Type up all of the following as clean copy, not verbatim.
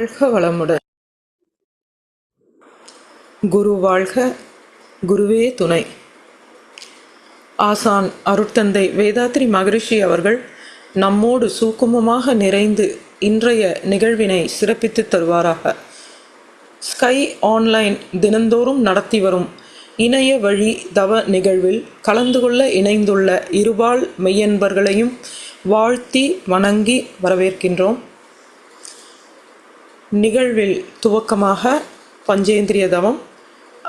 வாழ்க வளமுடன். குரு வாழ்க, குருவே துணை. ஆசான் அருட்தந்தை வேதாத்ரி மகரிஷி அவர்கள் நம்மோடு சூக்குமமாக நிறைந்து இன்றைய நிகழ்வினை சிறப்பித்து தருவாராக. ஸ்கை ஆன்லைன் தினந்தோறும் நடத்தி வரும் இணைய வழி தவ நிகழ்வில் கலந்து கொள்ள இணைந்துள்ள இருபால் மெய்யன்பர்களையும் வாழ்த்தி வணங்கி வரவேற்கின்றோம். நிகழ்வில் துவக்கமாக பஞ்சேந்திரிய தவம்,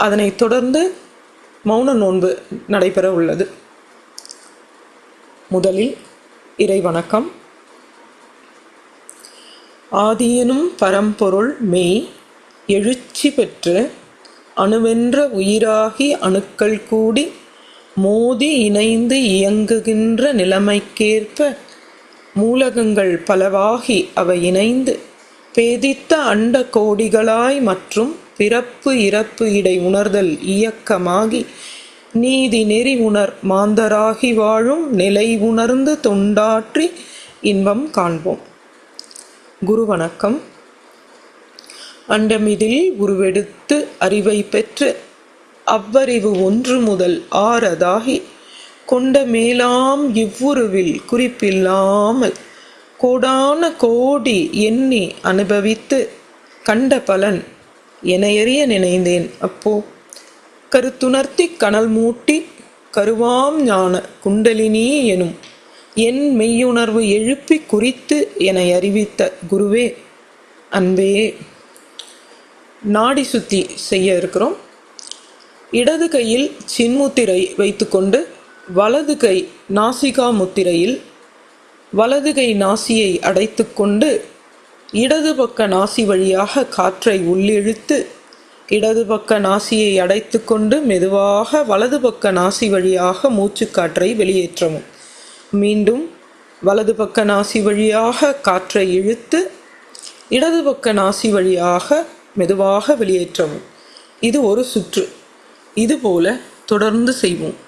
அதனைத் தொடர்ந்து மௌன நோன்பு நடைபெற உள்ளது. முதலில் இறை வணக்கம். ஆதியனும் பரம்பொருள் மெய் எழுச்சி பெற்று அணுவென்ற உயிராகி அணுக்கள் கூடி மோதி இணைந்து இயங்குகின்ற நிலைமைக்கேற்ப மூலகங்கள் பலவாகி அவை இணைந்து பேதித்த அண்ட கோடிகளாய் மற்றும் பிறப்பு இறப்பு இடை உணர்தல் இயக்கமாகி நீதி நெறி உணர் மாந்தராகி வாழும் நிலை உணர்ந்து தொண்டாற்றி இன்பம் காண்போம். குரு வணக்கம். அண்டமிதில் உருவெடுத்து அறிவை பெற்று அவ்வறிவு ஒன்று முதல் ஆறதாகி கொண்ட மேலாம் இவ்வுருவில் குறிப்பில்லாமல் கோடான கோடி எண்ணி அனுபவித்து கண்ட பலன் எனையறிய நினைந்தேன். அப்போ கருத்துணர்த்தி கனல் மூட்டி கருவாம் ஞான குண்டலினி எனும் என் மெய்யுணர்வு எழுப்பி குறித்து என அறிவித்த குருவே அன்பே. நாடி சுத்தி செய்ய இருக்கிறோம். இடது கையில் சின்முத்திரை வைத்துக்கொண்டு வலது கை நாசிகா முத்திரையில் வலது கை நாசியை அடைத்து கொண்டு இடது பக்க நாசி வழியாக காற்றை உள்ளிழுத்து இடது பக்க நாசியை அடைத்து கொண்டு மெதுவாக வலது பக்க நாசி வழியாக மூச்சுக்காற்றை வெளியேற்றவும். மீண்டும் வலது பக்க நாசி வழியாக காற்றை இழுத்து இடது பக்க நாசி வழியாக மெதுவாக வெளியேற்றவும். இது ஒரு சுற்று. இதுபோல தொடர்ந்து செய்வோம்.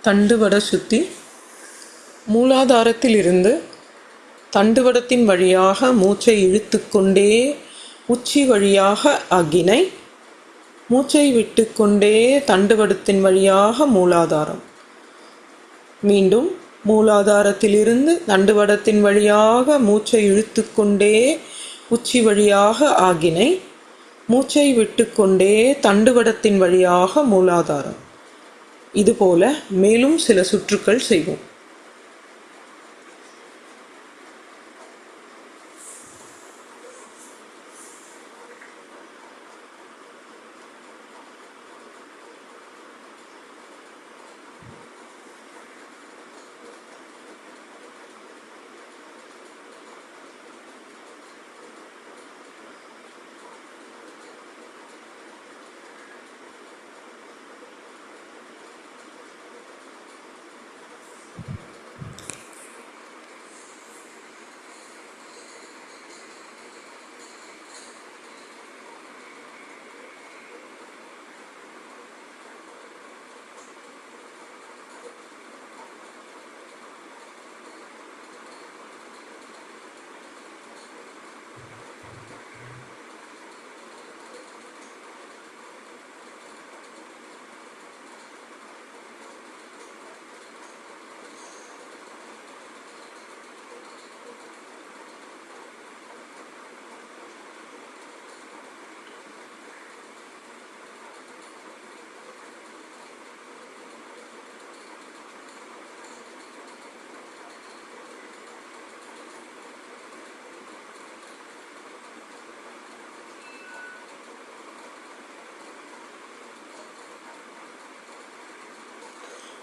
தண்டுவட சுத்தி. மூலாதாரத்தில் இருந்து தண்டுவடத்தின் வழியாக மூச்சை இழுத்து கொண்டே உச்சி வழியாக அகினை, மூச்சை விட்டு கொண்டே தண்டுவடத்தின் வழியாக மூலாதாரம். மீண்டும் மூலாதாரத்திலிருந்து தண்டுவடத்தின் வழியாக மூச்சை இழுத்து கொண்டே உச்சி வழியாக ஆகினை, மூச்சை விட்டு கொண்டே தண்டுவடத்தின் வழியாக மூலாதாரம். இதுபோல மேலும் சில சுற்றுக்கள் செய்வோம்.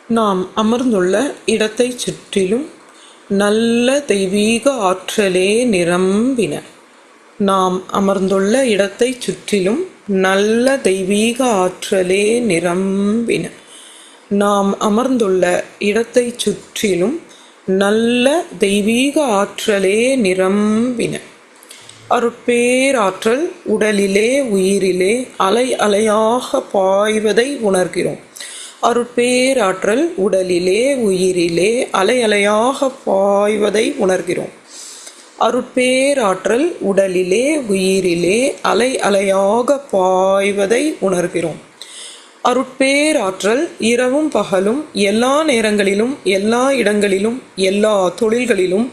நாம் அமர்ந்துள்ள இடத்தைச் சுற்றிலும் நல்ல தெய்வீக ஆற்றலே நிரம்பின. நாம் அமர்ந்துள்ள இடத்தைச் சுற்றிலும் நல்ல தெய்வீக ஆற்றலே நிரம்பின. நாம் அமர்ந்துள்ள இடத்தைச் சுற்றிலும் நல்ல தெய்வீக ஆற்றலே நிரம்பின. அருட்பேராற்றல் உடலிலே உயிரிலே அலை அலையாக பாய்வதை உணர்கிறோம். அருட்பேராற்றல் உடலிலே உயிரிலே அலை அலையாக பாய்வதை உணர்கிறோம். அருட்பேராற்றல் உடலிலே உயிரிலே அலை அலையாக பாய்வதை உணர்கிறோம். அருட்பேராற்றல் இரவும் பகலும் எல்லா நேரங்களிலும் எல்லா இடங்களிலும் எல்லா தொழில்களிலும்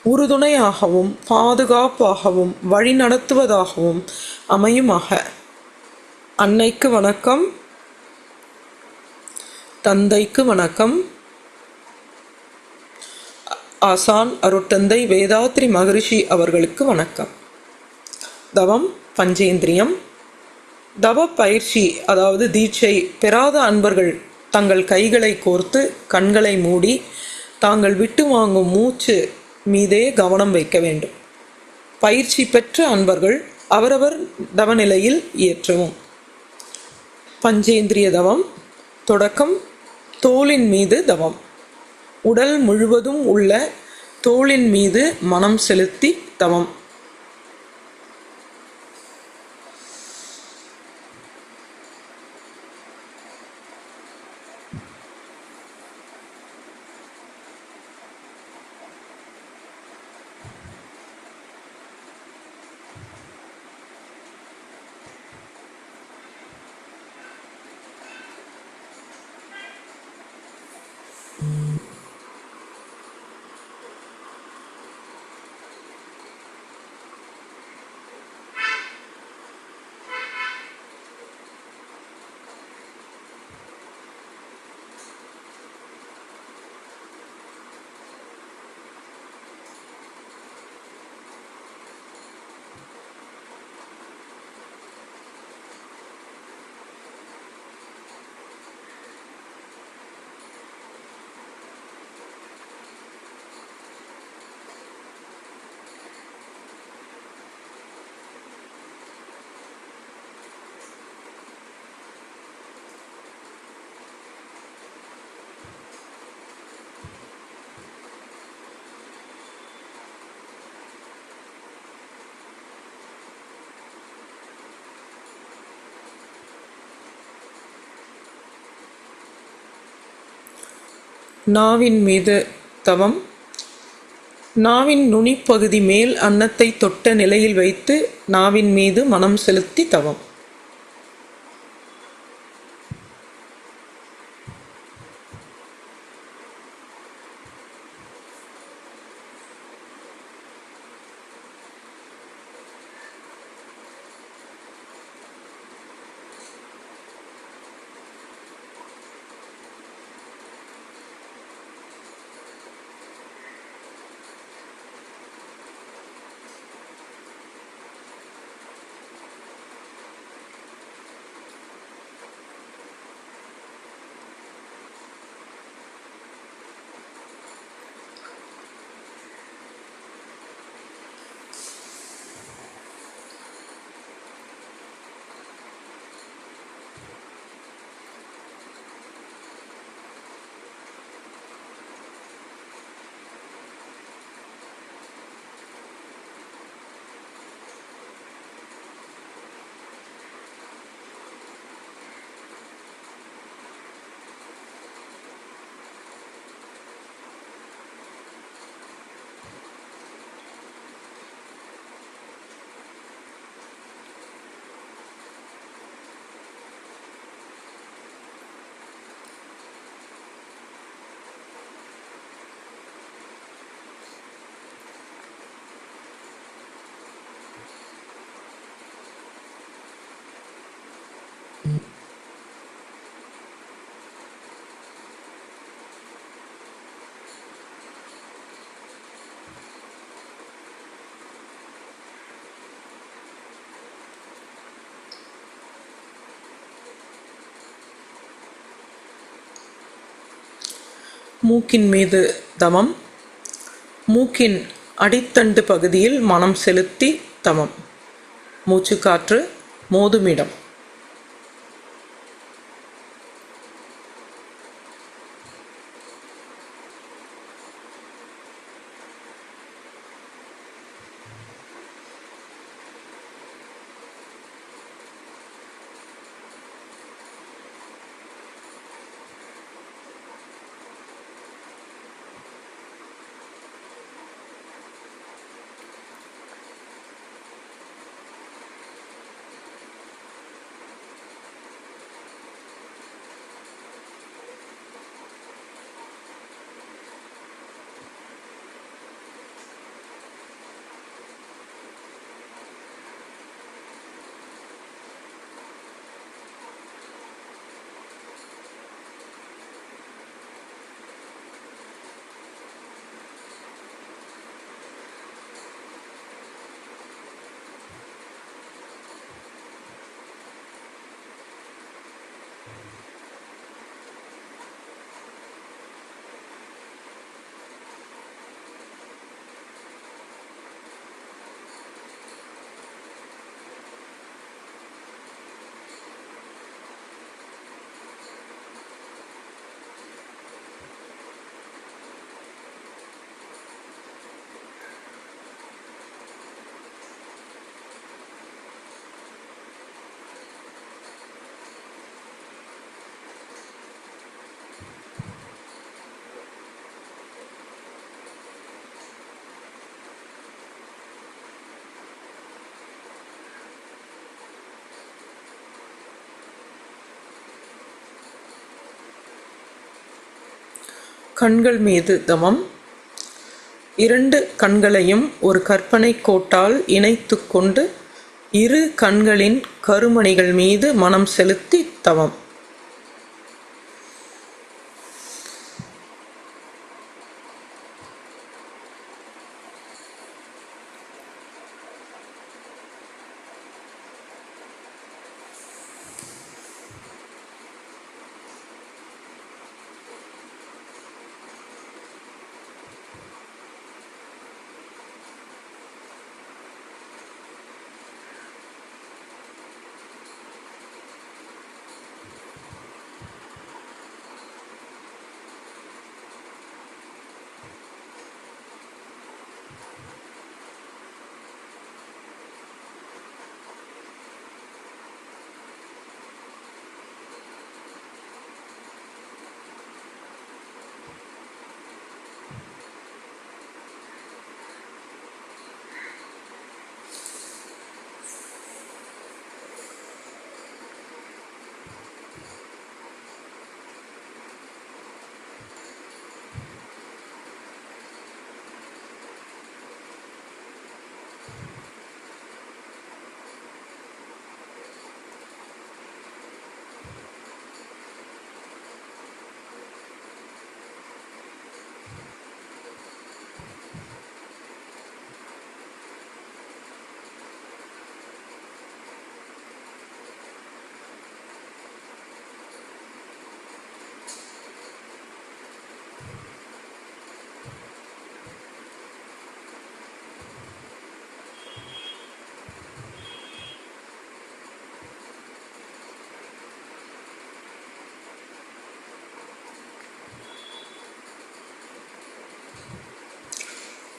உறுதுணையாகவும் பாதுகாப்பாகவும் வழிநடத்துவதாகவும் அமையுமாக. அன்னைக்கு வணக்கம். தந்தைக்கு வணக்கம். ஆசான் அருட்தந்தை வேதாத்ரி மகரிஷி அவர்களுக்கு வணக்கம். தவம் பஞ்சேந்திரியம். தவ பயிற்சி அதாவது தீட்சை பெறாத அன்பர்கள் தங்கள் கைகளை கோர்த்து கண்களை மூடி தாங்கள் விட்டு வாங்கும் மூச்சு மீதே கவனம் வைக்க வேண்டும். பயிற்சி பெற்ற அன்பர்கள் அவரவர் தவநிலையில் இயற்றவும். பஞ்சேந்திரிய தவம். தொடக்கம் தோளின் மீது தவம். உடல் முழுவதும் உள்ள தோளின் மீது மனம் செலுத்தி தவம். நாவின் மீது தவம். நாவின் நுனிப்பகுதி மேல் அன்னத்தை தொட்ட நிலையில் வைத்து நாவின் மீது மனம் செலுத்தி தவம். மூக்கின் மீது தமம். மூக்கின் அடித்தண்டு பகுதியில் மனம் செலுத்தி தமம். மூச்சுக்காற்று மோதுமிடம். கண்கள் மீது தமம். இரண்டு கண்களையும் ஒரு கற்பனை கோட்டால் இணைத்து கொண்டு இரு கண்களின் கருமணிகள் மீது மனம் செலுத்தி தவம்.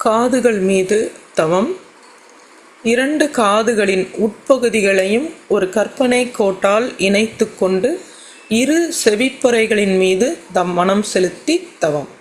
காதுகள் மீது தவம். இரண்டு காதுகளின் உட்பகுதிகளையும் ஒரு கற்பனை கோட்டால் இணைத்து கொண்டு இரு செவிப்பறைகளின் மீது தம் மனம் செலுத்தி தவம்.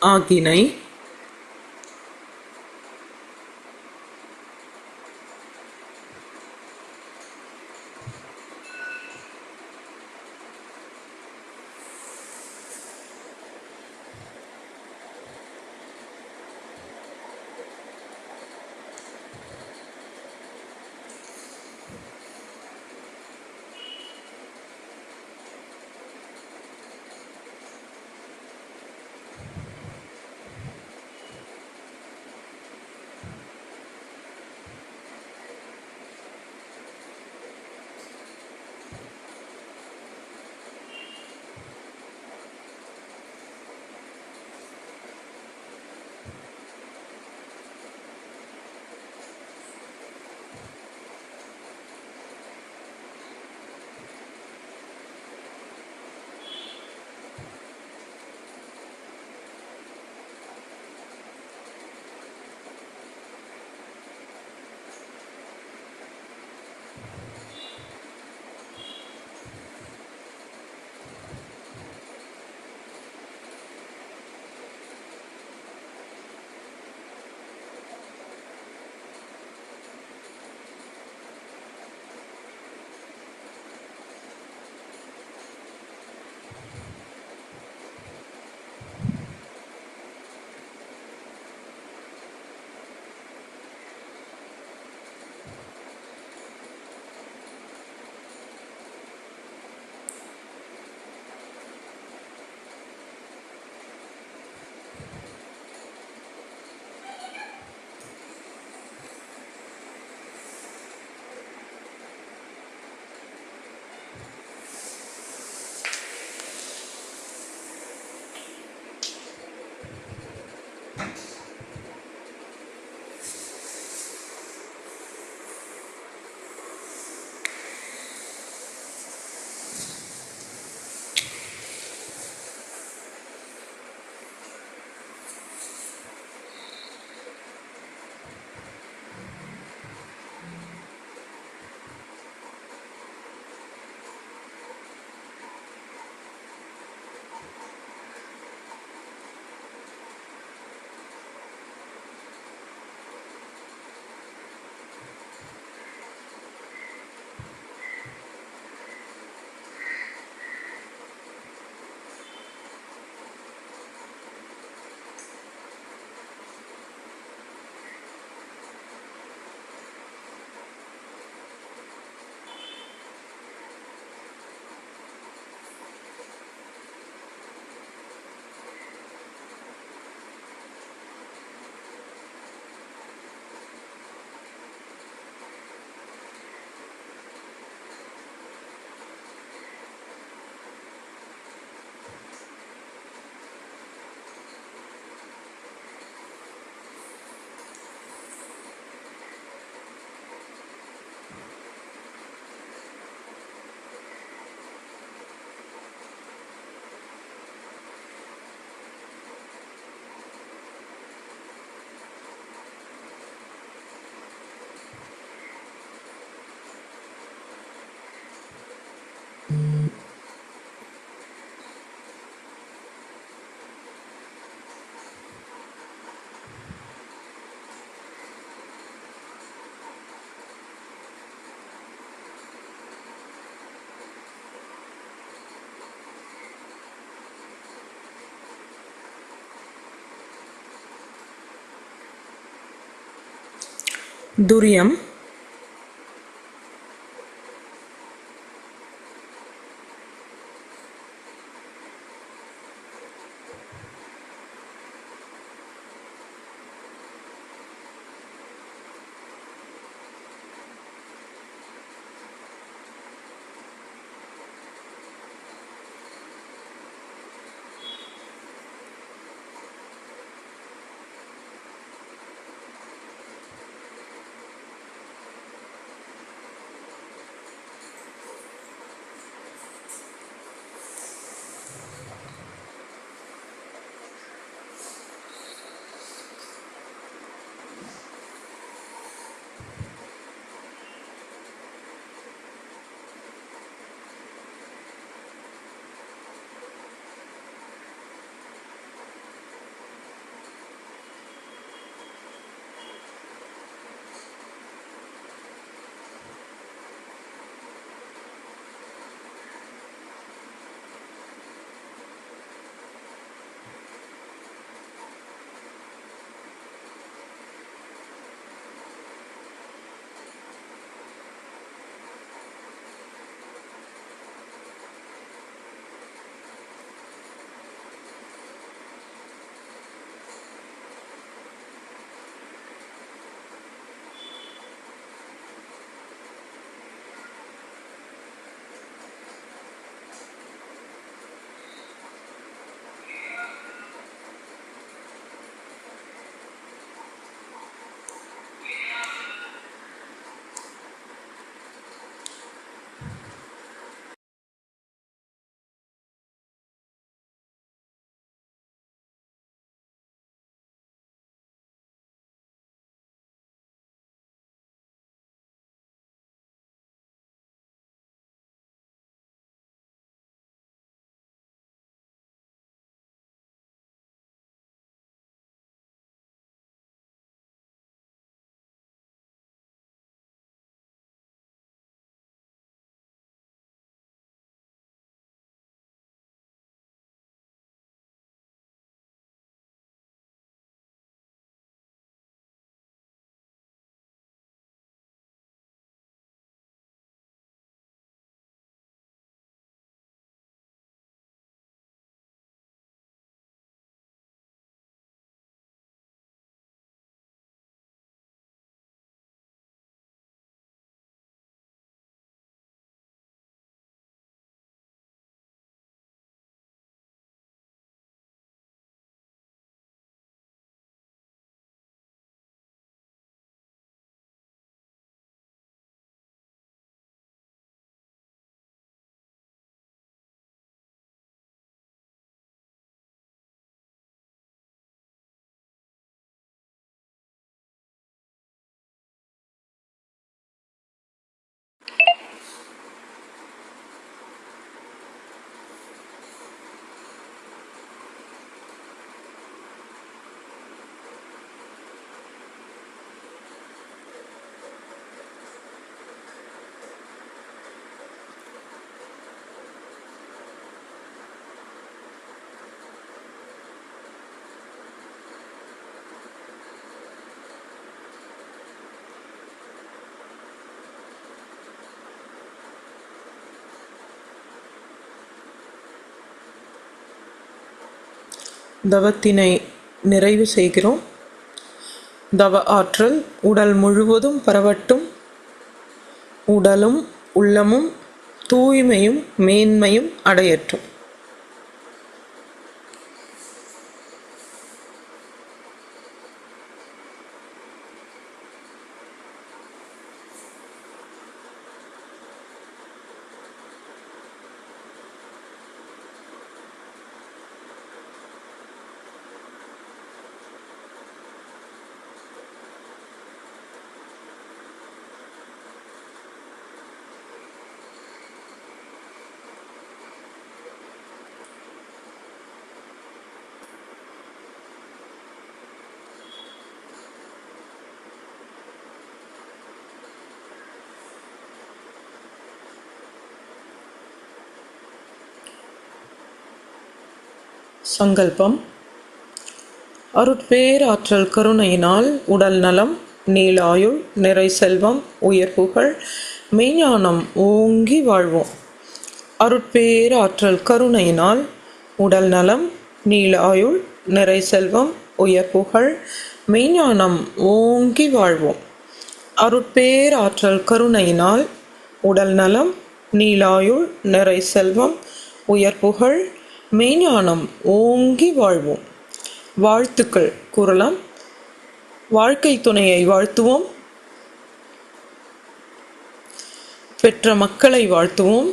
ஆகினை துரியம் தவத்தினை நிறைவு செய்கிறோம். தவ ஆற்றல் உடல் முழுவதும் பரவட்டும். உடலும் உள்ளமும் தூய்மையும் மேன்மையும் அடையட்டும். சங்கல்பம். அருட்பேராற்றல் கருணையினால் உடல் நலம், நீளாயுள், நிறை செல்வம், உயர் புகழ், மெய்ஞானம் ஓங்கி வாழ்வோம். அருட்பேராற்றல் கருணையினால் உடல் நலம், நீளாயுள், நிறை செல்வம், உயர் புகழ், மெய்ஞானம் ஓங்கி வாழ்வோம். அருட்பேராற்றல் கருணையினால் உடல் நலம், நீளாயுள், நிறை செல்வம், உயர் புகழ், மெய்ஞானம் ஓங்கி வாழ்வோம். வாழ்த்துக்கள் கூறலாம். வாழ்க்கை துணையை வாழ்த்துவோம். பெற்ற மக்களை வாழ்த்துவோம்.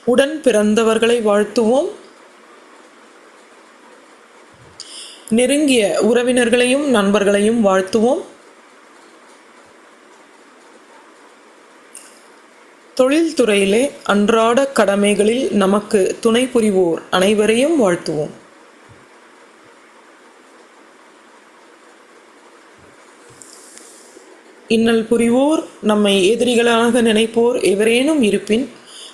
உடன் பிறந்தவர்களை வாழ்த்துவோம். நெருங்கிய உறவினர்களையும் நண்பர்களையும் வாழ்த்துவோம். தொழில்துறையிலே அன்றாட கடமைகளில் நமக்கு துணை புரிவோர் அனைவரையும் வாழ்த்துவோம். இன்னல் புரிவோர், நம்மை எதிரிகளாக நினைப்போர் எவரேனும் இருப்பின்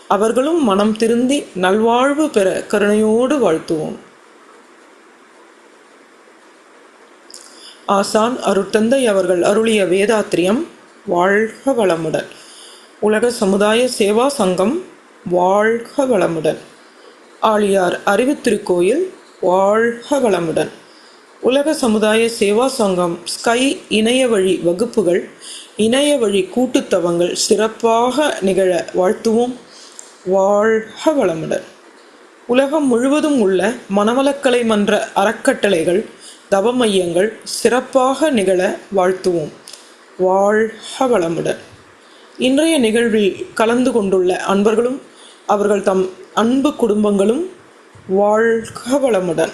அவர்களும் மனம் திருந்தி நல்வாழ்வு பெற கருணையோடு வாழ்த்துவோம். ஆசான் அருட்தந்தை அவர்கள் அருளிய வேதாத்திரியம் வாழ்க வளமுடன். உலக சமுதாய சேவா சங்கம் வாழ்க வளமுடன். ஆழியார் அறிவுத்திருக்கோயில் வாழ்க வளமுடன். உலக சமுதாய சேவா சங்கம் ஸ்கை இணைய வழி வகுப்புகள், இணைய வழி கூட்டுத்தவங்கள் சிறப்பாக நிகழ வாழ்த்துவோம். வாழ்க வளமுடன். உலகம் முழுவதும் உள்ள மனவளக்கலை மன்ற அறக்கட்டளைகள், தவ மையங்கள் சிறப்பாக நிகழ வாழ்த்துவோம். வாழ்க வளமுடன். இன்றைய நிகழ்வில் கலந்து கொண்டுள்ள அன்பர்களும் அவர்கள் தம் அன்பு குடும்பங்களும் வாழ்க வளமுடன்.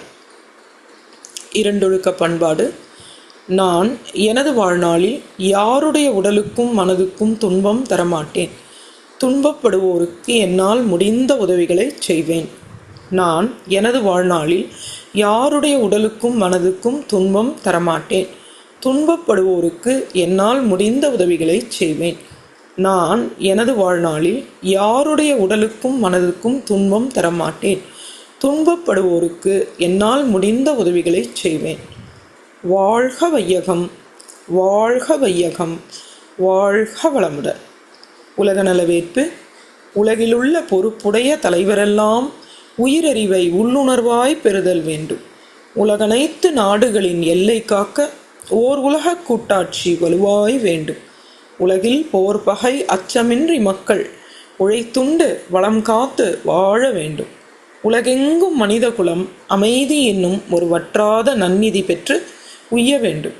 இரண்டொழுக்க பண்பாடு. நான் எனது வாழ்நாளில் யாருடைய உடலுக்கும் மனதுக்கும் துன்பம் தரமாட்டேன். துன்பப்படுவோருக்கு என்னால் முடிந்த உதவிகளை செய்வேன். நான் எனது வாழ்நாளில் யாருடைய உடலுக்கும் மனதுக்கும் துன்பம் தரமாட்டேன். துன்பப்படுவோருக்கு என்னால் முடிந்த உதவிகளை செய்வேன். நான் எனது வாழ்நாளில் யாருடைய உடலுக்கும் மனதுக்கும் துன்பம் தரமாட்டேன். துன்பப்படுவோருக்கு என்னால் முடிந்த உதவிகளை செய்வேன். வாழ்க வையகம், வாழ்க வையகம், வாழ்க வளமுடன். உலக நலவேற்பு. உலகிலுள்ள பொறுப்புடைய தலைவரெல்லாம் உயிரறிவை உள்ளுணர்வாய் பெறுதல் வேண்டும். உலகனைத்து நாடுகளின் எல்லை காக்க ஓர் உலக கூட்டாட்சி வலுவாய் வேண்டும். உலகில் போர் பகை அச்சமின்றி மக்கள் உழைத்துண்டு வளம் காத்து வாழ வேண்டும். உலகெங்கும் மனித குலம் அமைதி என்னும் ஒரு வற்றாத நன்னிதி பெற்று உய்ய வேண்டும்.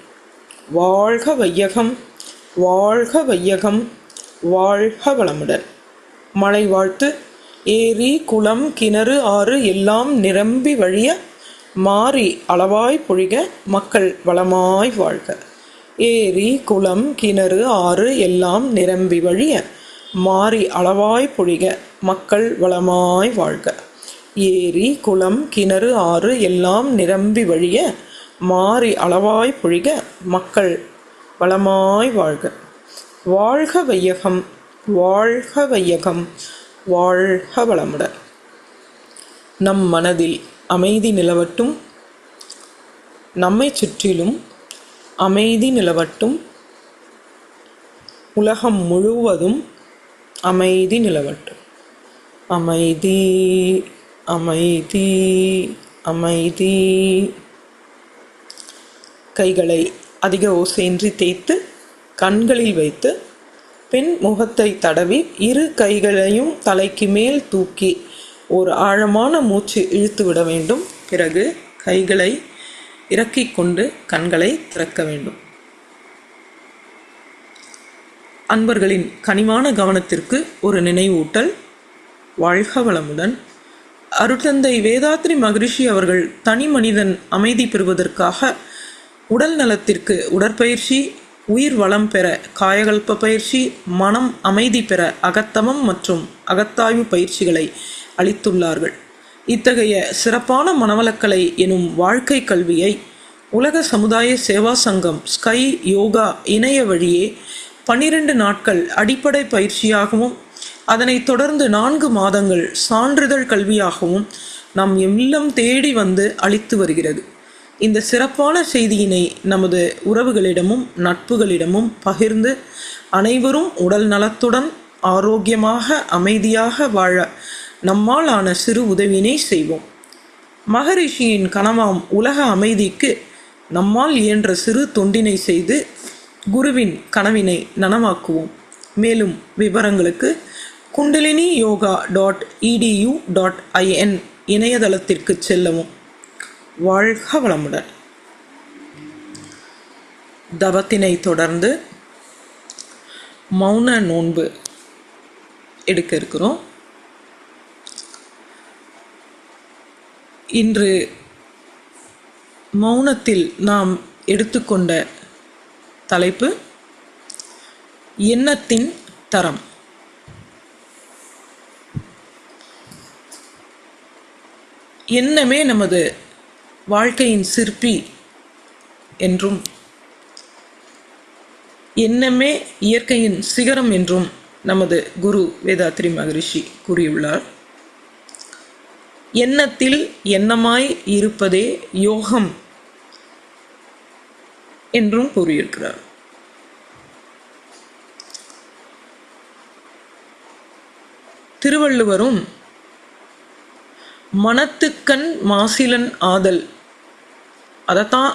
வாழ்க வையகம், வாழ்க வையகம், வாழ்க வளமுடன். மழை வாழ்த்து. ஏரி குளம் கிணறு ஆறு எல்லாம் நிரம்பி வழிய மாறி அளவாய் பொழிக மக்கள் வளமாய் வாழ்க. ஏரி குளம் கிணறு ஆறு எல்லாம் நிரம்பி வழிய மாறி அளவாய் பொழிக மக்கள் வளமாய் வாழ்க. ஏரி குளம் கிணறு ஆறு எல்லாம் நிரம்பி வழிய மாறி அளவாய் பொழிக மக்கள் வளமாய் வாழ்க. வாழ்க வையகம், வாழ்க வையகம், வாழ்க வளமுடன். நம் மனதில் அமைதி நிலவட்டும். நம்மை சுற்றிலும் அமைதி நிலவட்டும். உலகம் முழுவதும் அமைதி நிலவட்டும். அமைதி அமைதி அமைதி. கைகளை அதிக ஓசையின்றி தேய்த்து கண்களில் வைத்து பெண் முகத்தை தடவி இரு கைகளையும் தலைக்கு மேல் தூக்கி ஒரு ஆழமான மூச்சு இழுத்து விட வேண்டும். பிறகு கைகளை இறக்கிக் கொண்டு கண்களை திறக்க வேண்டும். அன்பர்களின் கனிவான கவனத்திற்கு ஒரு நினைவூட்டல். வாழ்க வளமுடன். அருட்தந்தை வேதாத்ரி மகரிஷி அவர்கள் தனி மனிதன் அமைதி பெறுவதற்காக உடல் நலத்திற்கு உடற்பயிற்சி, உயிர் வளம் பெற காயகல்ப பயிற்சி, மனம் அமைதி பெற அகத்தமம் மற்றும் அகத்தாய்வு பயிற்சிகளை அளித்துள்ளார்கள். இத்தகைய சிறப்பான மனவளக்கலை எனும் வாழ்க்கை கல்வியை உலக சமுதாய சேவா சங்கம் ஸ்கை யோகா இணைய வழியே 12 நாட்கள் அடிப்படை பயிற்சியாகவும் அதனைத் தொடர்ந்து 4 மாதங்கள் சான்றிதழ் கல்வியாகவும் நம் இல்லம் தேடி வந்து அளித்து வருகிறது. இந்த சிறப்பான செய்தியினை நமது உறவுகளிடமும் நட்புகளிடமும் பகிர்ந்து அனைவரும் உடல் நலத்துடன் ஆரோக்கியமாக அமைதியாக வாழ நம்மால் ஆன சிறு உதவியினை செய்வோம். மகரிஷியின் கனவாம் உலக அமைதிக்கு நம்மால் இயன்ற சிறு தொண்டினை செய்து குருவின் கனவினை நனவாக்குவோம். மேலும் விவரங்களுக்கு kundaliniyoga.edu.in இணையதளத்திற்கு செல்லவும். வாழ்க வளமுடன். தவத்தினை தொடர்ந்து மௌன நோன்பு எடுக்க இருக்கிறோம். இன்று மௌனத்தில் நாம் எடுத்துக்கொண்ட தலைப்பு எண்ணத்தின் தரம். எண்ணமே நமது வாழ்க்கையின் சிற்பி என்றும் எண்ணமே இயற்கையின் சிகரம் என்றும் நமது குரு வேதாத்ரி மகரிஷி கூறியுள்ளார். எண்ணத்தில் எண்ணமாய் இருப்பதே யோகம் என்றும் கூறியிருக்கிறார். திருவள்ளுவரும் மனத்துக்கண் மாசிலன் ஆதல், அதைத்தான்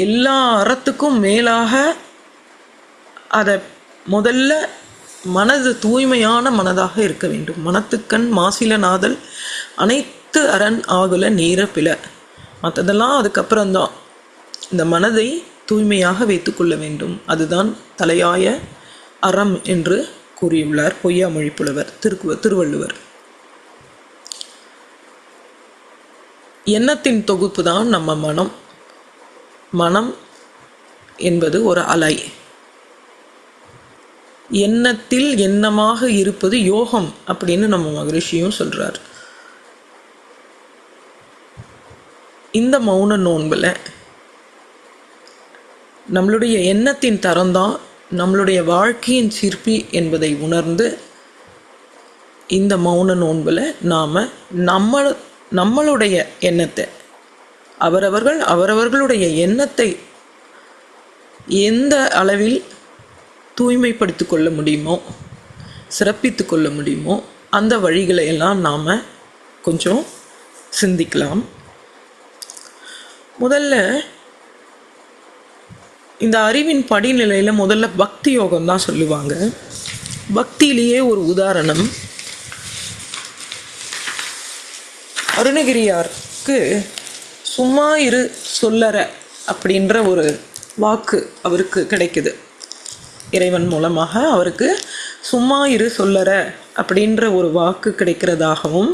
எல்லா அறத்துக்கும் மேலாக அதை முதல்ல மனது தூய்மையான மனதாக இருக்க வேண்டும். மனத்துக்கண் மாசிலன் ஆதல் அனைத்து அரண் ஆகுல நீர பில. மற்றதெல்லாம் அதுக்கப்புறம்தான். இந்த மனதை தூய்மையாக வைத்துக்கொள்ள வேண்டும். அதுதான் தலையாய அறம் என்று கூறியுள்ளார் பொய்யாமொழி புலவர் திருவள்ளுவர். எண்ணத்தின் தொகுப்பு தான் நம்ம மனம். மனம் என்பது ஒரு அலை. எண்ணத்தில் எண்ணமாக இருப்பது யோகம் அப்படின்னு நம்ம மகரிஷியும் சொல்றார். இந்த மௌன நோன்பில் நம்மளுடைய எண்ணத்தின் தரம்தான் நம்மளுடைய வாழ்க்கையின் சிற்பி என்பதை உணர்ந்து இந்த மௌன நோன்பில் நாம் நம்மளுடைய எண்ணத்தை அவரவர்களுடைய எண்ணத்தை எந்த அளவில் தூய்மைப்படுத்தி கொள்ள முடியுமோ, சிறப்பித்து கொள்ள முடியுமோ அந்த வழிகளை எல்லாம் நாம் கொஞ்சம் சிந்திக்கலாம். முதல்ல இந்த அறிவின் படிநிலையில் முதல்ல பக்தி யோகம் தான் சொல்லுவாங்க. பக்தியிலேயே ஒரு உதாரணம். அருணகிரியாருக்கு சும்மா இரு சொல்லற அப்படின்ற ஒரு வாக்கு அவருக்கு கிடைக்குது. இறைவன் மூலமாக அவருக்கு சும்மா இரு சொல்லற அப்படின்ற ஒரு வாக்கு கிடைக்கிறதாகவும்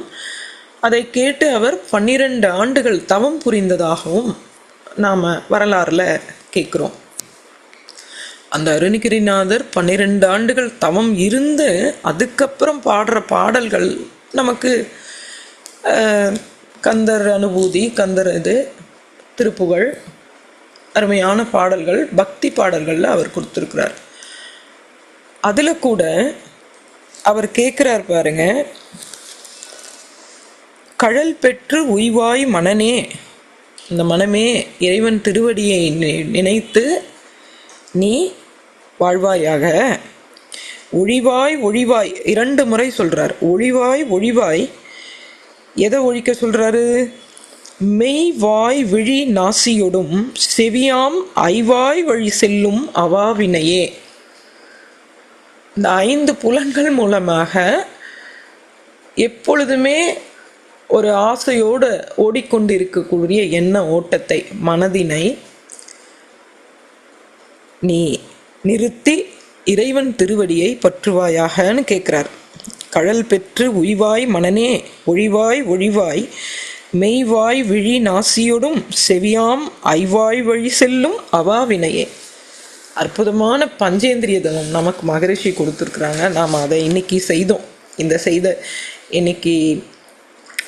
அதை கேட்டு அவர் 12 ஆண்டுகள் தவம் புரிந்ததாகவும் நாம் வரலாறில் கேட்குறோம். அந்த அருணகிரிநாதர் 12 ஆண்டுகள் தவம் இருந்து அதுக்கப்புறம் பாடுற பாடல்கள் நமக்கு கந்தர் அனுபூதி, கந்தர் திருப்புகழ், அருமையான பாடல்கள், பக்தி பாடல்களில் அவர் கொடுத்துருக்கிறார். அதில் கூட அவர் கேட்குறார் பாருங்க, கழல் பெற்று உய்வாய் மனனே, இந்த மனமே இறைவன் திருவடியை நினைத்து நீ வாழ்வாயாக. ஒழிவாய் ஒழிவாய் 2 முறை சொல்றார். ஒழிவாய் ஒழிவாய் எதை ஒழிக்க சொல்கிறாரு? மெய் வாய் விழி நாசியொடும் செவியாம் ஐவாய் வழி செல்லும் அவாவினையே. இந்த 5 புலன்கள் மூலமாக எப்பொழுதுமே ஒரு ஆசையோடு ஓடிக்கொண்டிருக்கக்கூடிய எண்ண ஓட்டத்தை, மனதினை நீ நிறுத்தி இறைவன் திருவடியை பற்றுவாயாகன்னு கேட்குறார். கழல் பெற்று உய்வாய் மனனே ஒழிவாய் ஒழிவாய் மெய்வாய் விழி நாசியொடும் செவியாம் ஐவாய் வழி செல்லும் அவாவினையே. அற்புதமான பஞ்சேந்திரிய தவம் நமக்கு மகரிஷி கொடுத்துருக்குறாங்க. நாம் அதை இன்னைக்கு செய்தோம். இந்த இன்னைக்கு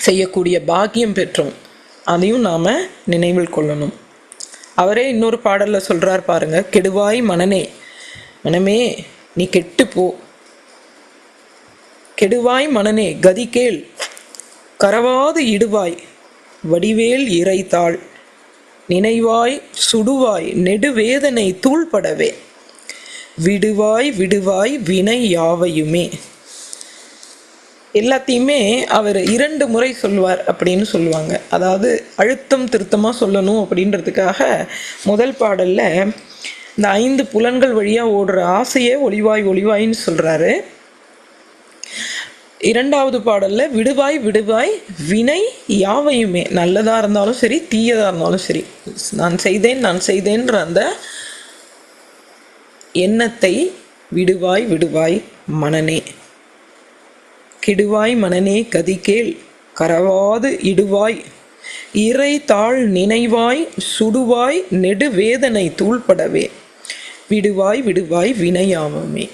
செய்யக்கூடிய பாக்கியம் பெற்றோம். அதையும் நாம் நினைவில் கொள்ளணும். அவரே இன்னொரு பாடலில் சொல்கிறார் பாருங்க, கெடுவாய் மனனே, மனமே நீ கெட்டு போ. கெடுவாய் மனனே கதி கேள், கரவாது இடுவாய் வடிவேல் இறைத்தாள், நினைவாய் சுடுவாய் நெடுவேதனை தூள்படவே, விடுவாய் விடுவாய் வினை யாவையுமே. எல்லாத்தையுமே அவர் 2 முறை சொல்லுவார் அப்படின்னு சொல்லுவாங்க. அதாவது அழுத்தம் திருத்தமாக சொல்லணும் அப்படின்றதுக்காக முதல் பாடலில் இந்த 5 புலன்கள் வழியாக ஓடுற ஆசையே ஒளிவாய் ஒளிவாயின்னு சொல்கிறாரு. 2வது பாடலில் விடுவாய் விடுவாய் வினை யாவையுமே, நல்லதாக இருந்தாலும் சரி தீயதாக இருந்தாலும் சரி, நான் செய்தேன்ற அந்த எண்ணத்தை விடுவாய் விடுவாய் மனனே. கெடுவாய் மனனே கதி கேள், கரவாது இடுவாய் இறை தாழ் நினைவாய் சுடுவாய் நெடுவேதனை தூள்படவே, விடுவாய் விடுவாய் வினையாவமே.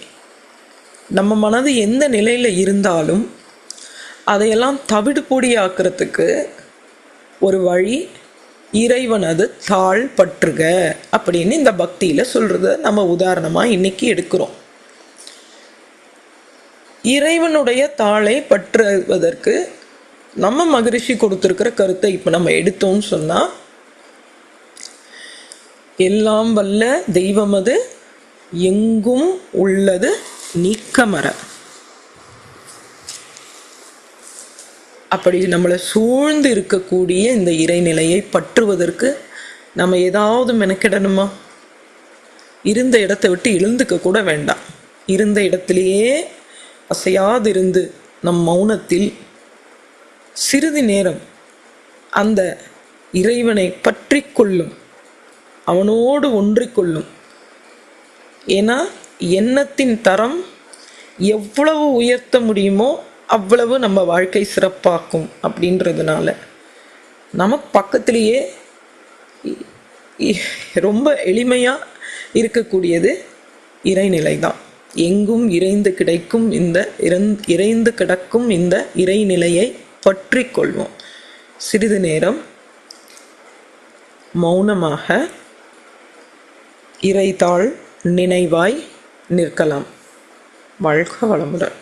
நம்ம மனது எந்த நிலையில் இருந்தாலும் அதையெல்லாம் தவிடு பொடியாக்குறதுக்கு ஒரு வழி இறைவனது தாழ் பற்றுக அப்படின்னு இந்த பக்தியில் சொல்கிறத நம்ம உதாரணமாக இன்னைக்கு எடுக்கிறோம். இறைவனுடைய தாளை பற்றுவதற்கு நம்ம மகரிஷி கொடுத்துருக்கிற கருத்தை இப்போ நம்ம எடுத்தோம்னு சொன்னால், எல்லாம் வல்ல தெய்வமது எங்கும் உள்ளது நீக்கமர. அப்படி நம்மளை சூழ்ந்து இருக்கக்கூடிய இந்த இறைநிலையை பற்றுவதற்கு நம்ம ஏதாவது மெனக்கிடணுமா? இருந்த இடத்தை விட்டு எழுந்துக்க கூட வேண்டாம். இருந்த இடத்திலேயே அசையாதிருந்து நம் மௌனத்தில் சிறிது நேரம் அந்த இறைவனை பற்றி கொள்ளும், அவனோடு ஒன்றிக்கொள்ளும். ஏன்னா எண்ணத்தின் தரம் எவ்வளவு உயர்த்த முடியுமோ அவ்வளவு நம்ம வாழ்க்கை சிறப்பாக்கும். அப்படின்றதுனால நமக்கு பக்கத்திலேயே ரொம்ப எளிமையாக இருக்கக்கூடியது இறைநிலை தான். எங்கும் இறைந்து கிடக்கும் இந்த இறைநிலையை பற்றி கொள்வோம். சிறிது நேரம் மௌனமாக இறைத்தாள் நினைவாய் நிற்கலாம். வாழ்க வளமுடன்.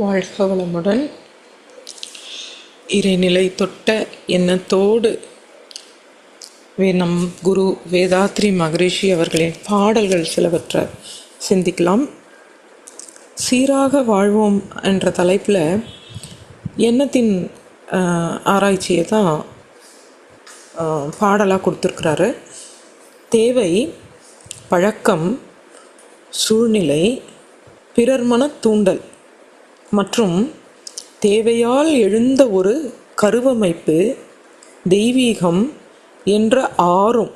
வாழ்க வளமுடன். இறைநிலை தொட்ட எண்ணத்தோடு நம் குரு வேதாத்ரி மகரிஷி அவர்களின் பாடல்கள் சிலவற்றை சிந்திக்கலாம். சீராக வாழ்வோம் என்ற தலைப்பில் எண்ணத்தின் ஆராய்ச்சியை தான் பாடலாக கொடுத்துருக்கிறாரு. தேவை, பழக்கம், சூழ்நிலை, பிறர் மனத் தூண்டல் மற்றும் தேவையால் எழுந்த ஒரு கருவமைப்பு, தெய்வீகம் என்ற ஆறும்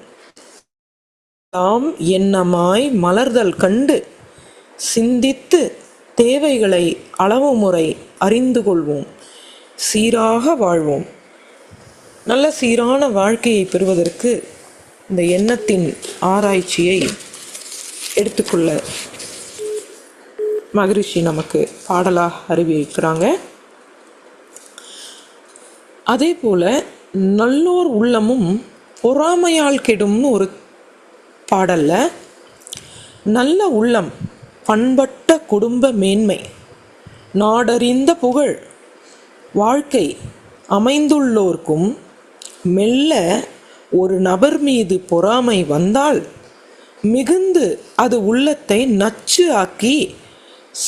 தாம் எண்ணமாய் மலர்தல் கண்டு சிந்தித்து தேவைகளை அளவு முறை அறிந்து கொள்வோம். சீராக வாழ்வோம். நல்ல சீரான வாழ்க்கையை பெறுவதற்கு இந்த எண்ணத்தின் ஆராய்ச்சியை எடுத்துக்கொள்ள மகரிஷி நமக்கு பாடலாக அறிவிக்கிறாங்க. அதே போல் நல்லோர் உள்ளமும் பொறாமையால் கெடும்னு ஒரு பாடலில், நல்ல உள்ளம், பண்பட்ட குடும்ப மேன்மை, நாடறிந்த புகழ், வாழ்க்கை அமைந்துள்ளோர்க்கும் மெல்ல ஒரு நபர் மீது பொறாமை வந்தால் மிகுந்து அது உள்ளத்தை நச்சு ஆக்கி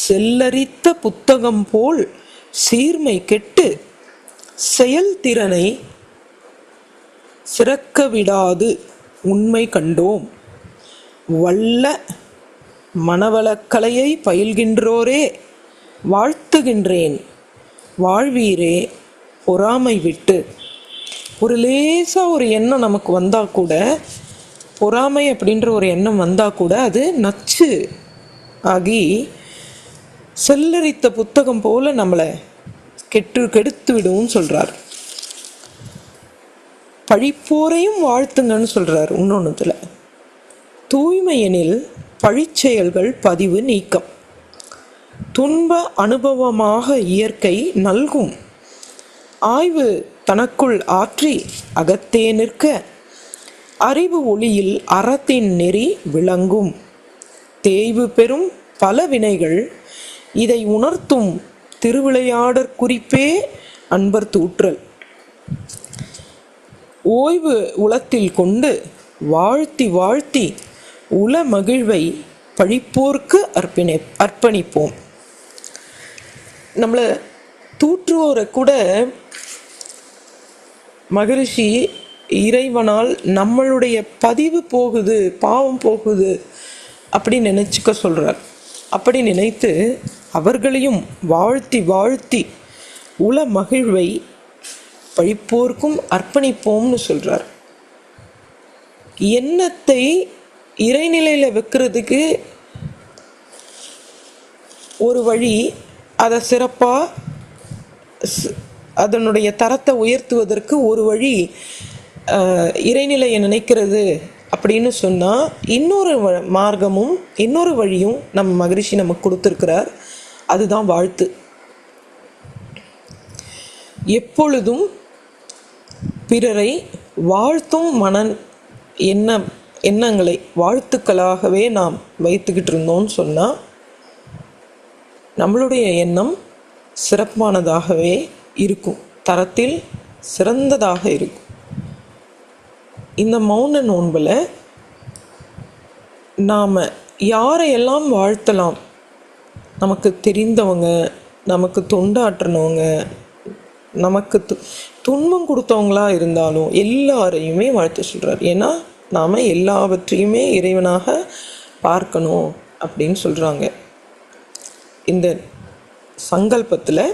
செல்லரித்த புத்தகம் போல் சீர்மை கெட்டு செயல்திறனை சிறக்க விடாது உண்மை கண்டோம். வல்ல மனவளக்கலையை பயில்கின்றோரே வாழ்த்துகின்றேன், வாழ்வீரே பொறாமை விட்டு. ஒரு லேசாக ஒரு எண்ணம் நமக்கு வந்தால் கூட, பொறாமை அப்படின்ற ஒரு எண்ணம் வந்தால் கூட அது நச்சு ஆகி செல்லரித்த புத்தகம் போல நம்மளை கெடுத்து விடுவோம்னு சொல்கிறார். பழிப்போரையும் வாழ்த்துங்கன்னு சொல்கிறார். இன்னொன்றுத்தில், தூய்மை எனில் பழிச்செயல்கள் பதிவு நீக்கம், துன்ப அனுபவமாக இயற்கை நல்கும், ஆய்வு தனக்குள் ஆற்றி அகத்தே நிற்க அறிவு ஒளியில் அறத்தின் நெறி விளங்கும், தேய்வு பெறும் பல வினைகள் இதை உணர்த்தும் திருவிளையாடற் குறிப்பே அன்பர் தூற்றல், ஓய்வு உளத்தில் கொண்டு வாழ்த்தி வாழ்த்தி உள மகிழ்வை பழிப்போர்க்கு அர்ப்பணிப்போம். நம்மளை தூற்றுவோரை கூட மகரிஷி இறைவனால் நம்மளுடைய பதிவு போகுது, பாவம் போகுது அப்படி நினச்சிக்க சொல்கிறார். அப்படி நினைத்து அவர்களையும் வாழ்த்தி வாழ்த்தி உள மகிழ்வை பழிப்போர்க்கும் அர்ப்பணிப்போம்னு சொல்கிறார். எண்ணத்தை இறைநிலையில் வைக்கிறதுக்கு ஒரு வழி, அதை சிறப்பாக அதனுடைய தரத்தை உயர்த்துவதற்கு ஒரு வழி இறைநிலையை நினைக்கிறது அப்படின்னு சொன்னால், இன்னொரு மார்க்கமும் இன்னொரு வழியும் நம்ம மகரிஷி நமக்கு கொடுத்துருக்கிறார். அதுதான் வாழ்த்து. எப்பொழுதும் பிறரை வாழ்த்தும் எண்ணங்களை வாழ்த்துக்களாகவே நாம் வைத்துக்கிட்டு இருந்தோம்னு சொன்னால் நம்மளுடைய எண்ணம் சிறப்பானதாகவே இருக்கும், தரத்தில் சிறந்ததாக இருக்கும். இந்த மௌன நோன்பில் நாம் யாரையெல்லாம் வாழ்த்தலாம், நமக்கு தெரிந்தவங்க, நமக்கு தொண்டாற்றினவங்க, நமக்கு துன்பம் கொடுத்தவங்களா இருந்தாலும் எல்லாரையுமே வாழ்த்து சொல்கிறார். ஏன்னா நாம் எல்லாவற்றையுமே இறைவனாக பார்க்கணும் அப்படின்னு சொல்கிறாங்க. இந்த சங்கல்பத்தில்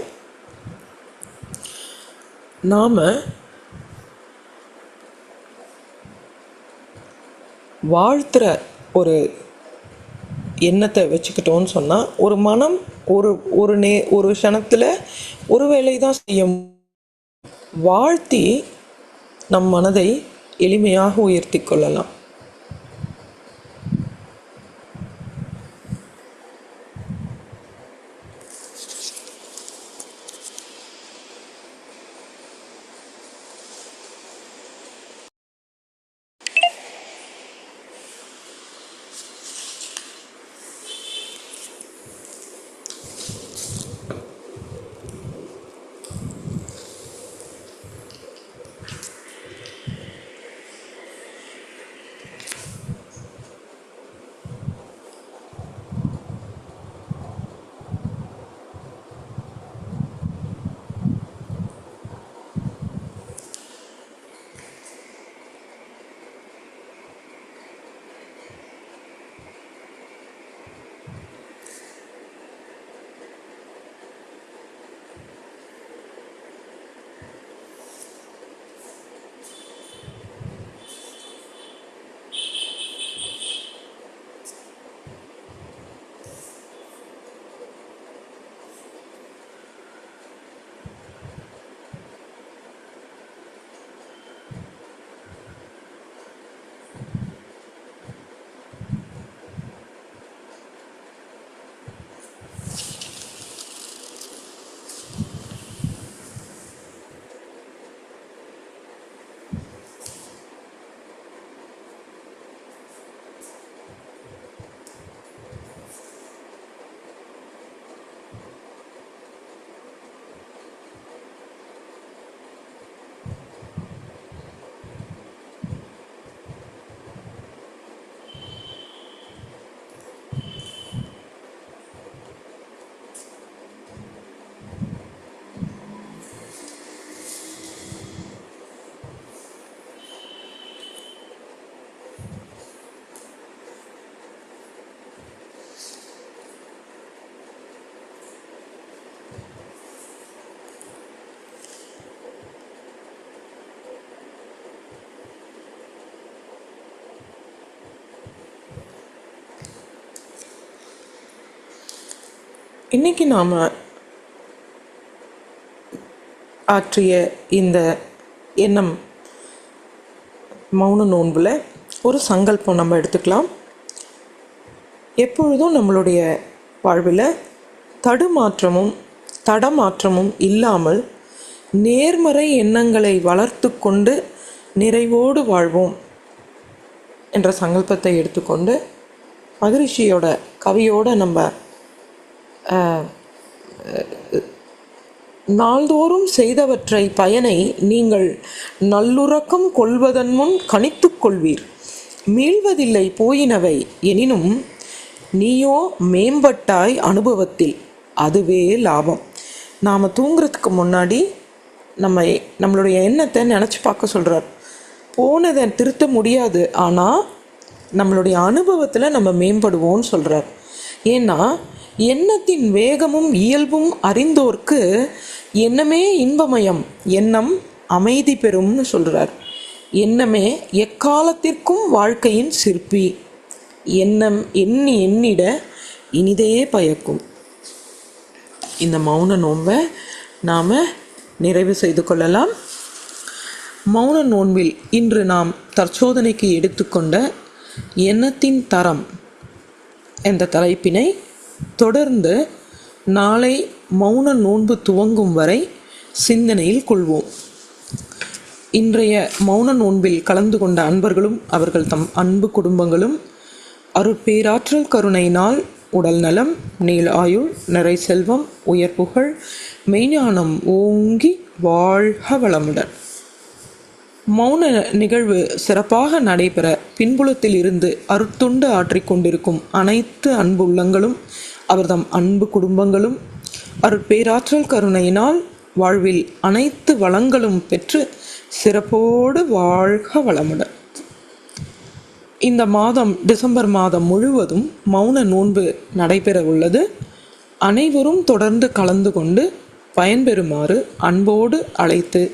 நாம் வாழ்த்துற ஒரு எண்ணத்தை வச்சுக்கிட்டோன்னு சொன்னால், ஒரு மனம் ஒரு க்ஷணத்தில் ஒரு வேலை தான் செய்யும். வாழ்த்தி நம் மனதை எளிமையாக உயர்த்தி கொள்ளலாம். இன்றைக்கி நாம் ஆற்றிய இந்த எண்ணம் மௌன நோன்பில் ஒரு சங்கல்பம் நம்ம எடுத்துக்கலாம். எப்பொழுதும் நம்மளுடைய வாழ்வில் தடமாற்றமும் இல்லாமல் நேர்மறை எண்ணங்களை வளர்த்து கொண்டு நிறைவோடு வாழ்வோம் என்ற சங்கல்பத்தை எடுத்துக்கொண்டு மகரிஷியோட கவியோடு நம்ம நாள்தோறும் செய்தவற்றை பயனை நீங்கள் நல்லுறக்கம் கொள்வதன் முன் கணித்து கொள்வீர். மீள்வதில்லை போயினவை எனினும் நீயோ மேம்பட்டாய் அனுபவத்தில், அதுவே லாபம். நாம் தூங்குறதுக்கு முன்னாடி நம்மளுடைய எண்ணத்தை நினச்சி பார்க்க சொல்கிறார். போனதை திருத்த முடியாது, ஆனால் நம்மளுடைய அனுபவத்தில் நம்ம மேம்படுவோம்னு சொல்கிறார். ஏன்னா எண்ணத்தின் வேகமும் இயல்பும் அறிந்தோர்க்கு எண்ணமே இன்பமயம், எண்ணம் அமைதி பெறும்னு சொல்கிறார். எண்ணமே எக்காலத்திற்கும் வாழ்க்கையின் சிற்பி, எண்ணம் எண்ணிட இனிதே பயக்கும். இந்த மௌன நோன்பை நாம் நிறைவு செய்து கொள்ளலாம். மௌன நோன்பில் இன்று நாம் தற்சோதனைக்கு எடுத்துக்கொண்ட எண்ணத்தின் தரம் என்ற தலைப்பினை தொடர்ந்து நாளை மௌன நோன்பு துவங்கும் வரை சிந்தனையில் கொள்வோம். இன்றைய மௌன நோன்பில் கலந்து கொண்ட அன்பர்களும் அவர்கள் தம் அன்பு குடும்பங்களும் அருட்பேராற்றல் கருணையினால் உடல் நலம், நீள் ஆயுள், நிறை செல்வம், உயர் புகழ், மெய்ஞானம் ஓங்கி வாழ்க வளமுடன். மௌன நிகழ்வு சிறப்பாக நடைபெற பின்புலத்தில் இருந்து அருட்தொண்டு ஆற்றிக்கொண்டிருக்கும் அனைத்து அன்பு உள்ளங்களும் அவர்தம் அன்பு குடும்பங்களும் அருட்பேராற்றல் கருணையினால் வாழ்வில் அனைத்து வளங்களும் பெற்று சிறப்போடு வாழ்க வளமுடன். இந்த மாதம் டிசம்பர் மாதம் முழுவதும் மௌன நோன்பு நடைபெற உள்ளது. அனைவரும் தொடர்ந்து கலந்து கொண்டு பயன்பெறுமாறு அன்போடு அழைத்து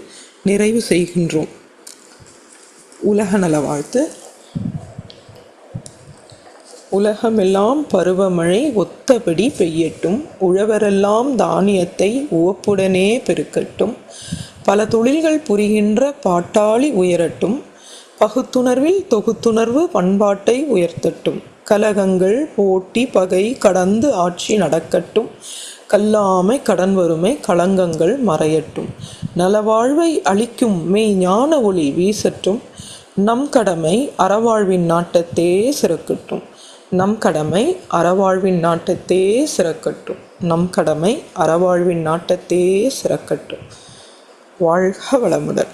நிறைவு செய்கின்றோம். உலக நல வாழ்த்து. உலகமெல்லாம் பருவமழை ஒத்தபடி பெய்யட்டும், உழவரெல்லாம் தானியத்தை உவப்புடனே பெருக்கட்டும், பல தொழில்கள் புரிகின்ற பாட்டாளி உயரட்டும், பகுத்துணர்வில் தொகுத்துணர்வு பண்பாட்டை உயர்த்தட்டும், கலகங்கள் போட்டி பகை கடந்து ஆட்சி நடக்கட்டும், கல்லாமை கடன் வறுமை களங்கங்கள் மறையட்டும், நலவாழ்வை அளிக்கும் மெய் ஞான ஒளி வீசட்டும், நம் கடமை அறவாழ்வின் நாட்டத்தே சிறக்கட்டும், நம் கடமை அறவாழ்வின் நாட்டத்தே சிறக்கட்டும், நம் கடமை அறவாழ்வின் நாட்டத்தே சிறக்கட்டும். வாழ்க வளமுடன்.